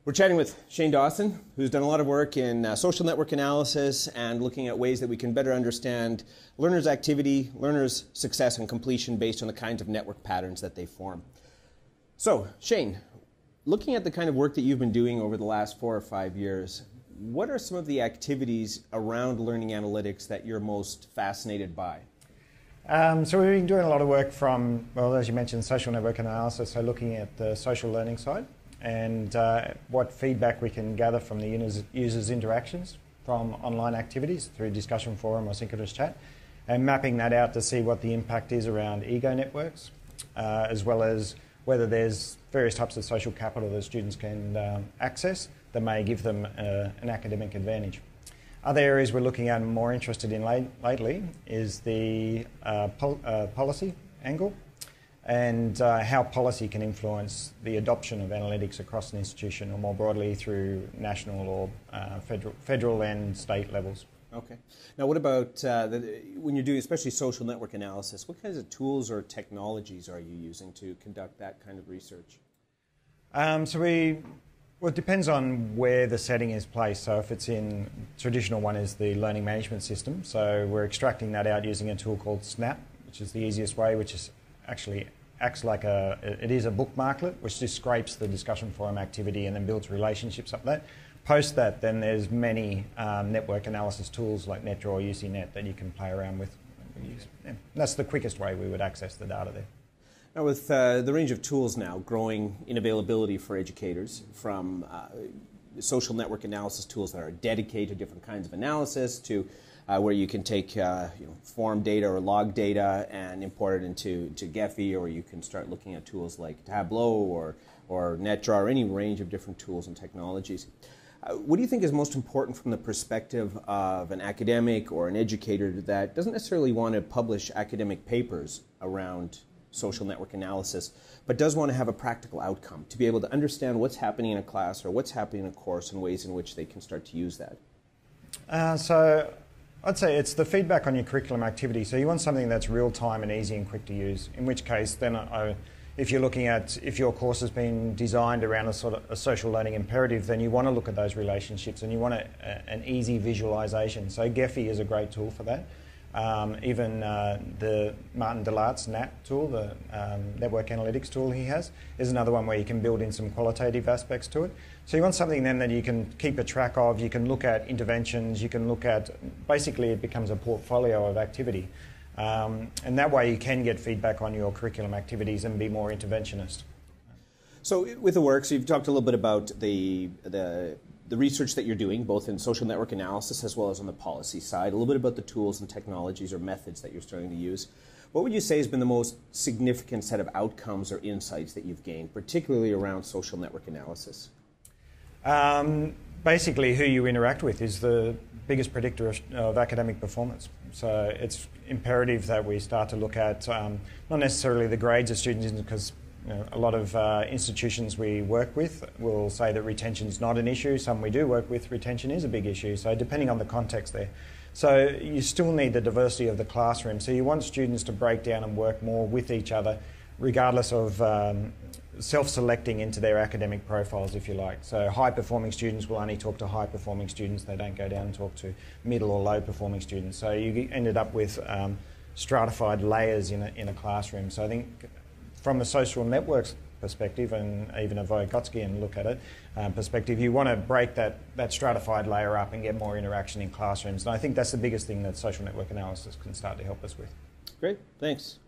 We're chatting with Shane Dawson, who's done a lot of work in social network analysis and looking at ways that we can better understand learners' activity, learners' success and completion based on the kinds of network patterns that they form. So, Shane, looking at the kind of work that you've been doing over the last 4 or 5 years, what are some of the activities around learning analytics that you're most fascinated by? So we've been doing a lot of work from, well, as you mentioned, social network analysis, so looking at the social learning side and what feedback we can gather from the users' interactions from online activities through discussion forum or synchronous chat, and mapping that out to see what the impact is around ego networks, as well as whether there's various types of social capital that students can access that may give them an academic advantage. Other areas we're looking at and more interested in lately is the policy angle and how policy can influence the adoption of analytics across an institution or more broadly through national or federal and state levels. Okay. Now what about when you're doing especially social network analysis, what kinds of tools or technologies are you using to conduct that kind of research? Well, it depends on where the setting is placed. So if it's in, traditional one is the learning management system. So we're extracting that out using a tool called Snap, which is the easiest way, which is actually acts like it is a bookmarklet, which just scrapes the discussion forum activity and then builds relationships up there. Post that, then there's many network analysis tools like Netra or UCNet that you can play around with. That's the quickest way we would access the data there. Now with the range of tools now growing in availability for educators, from social network analysis tools that are dedicated to different kinds of analysis to where you can take form data or log data and import it into Gephi, or you can start looking at tools like Tableau or Netra or any range of different tools and technologies. What do you think is most important from the perspective of an academic or an educator that doesn't necessarily want to publish academic papers around social network analysis, but does want to have a practical outcome, to be able to understand what's happening in a class or what's happening in a course and ways in which they can start to use that? So I'd say it's the feedback on your curriculum activity. So you want something that's real time and easy and quick to use, in which case then if you're looking at if your course has been designed around a sort of a social learning imperative, then you want to look at those relationships and you want an easy visualization. So Gephi is a great tool for that. Even the Martin Delart's NAT tool, the network analytics tool he has, is another one where you can build in some qualitative aspects to it. So you want something then that you can keep a track of, you can look at interventions, you can look at, basically it becomes a portfolio of activity. And that way you can get feedback on your curriculum activities and be more interventionist. So with the work, so you've talked a little bit about the research that you're doing, both in social network analysis as well as on the policy side, a little bit about the tools and technologies or methods that you're starting to use. What would you say has been the most significant set of outcomes or insights that you've gained, particularly around social network analysis? Basically, who you interact with is the biggest predictor of academic performance. So it's imperative that we start to look at not necessarily the grades of students, because a lot of institutions we work with will say that retention is not an issue. Some we do work with, retention is a big issue. So depending on the context there. So you still need the diversity of the classroom. So you want students to break down and work more with each other, regardless of self-selecting into their academic profiles, if you like. So high-performing students will only talk to high-performing students. They don't go down and talk to middle or low-performing students. So you ended up with stratified layers in a classroom. So I think from a social networks perspective, and even a Vogotskian look at it perspective, you want to break that stratified layer up and get more interaction in classrooms. And I think that's the biggest thing that social network analysis can start to help us with. Great, thanks.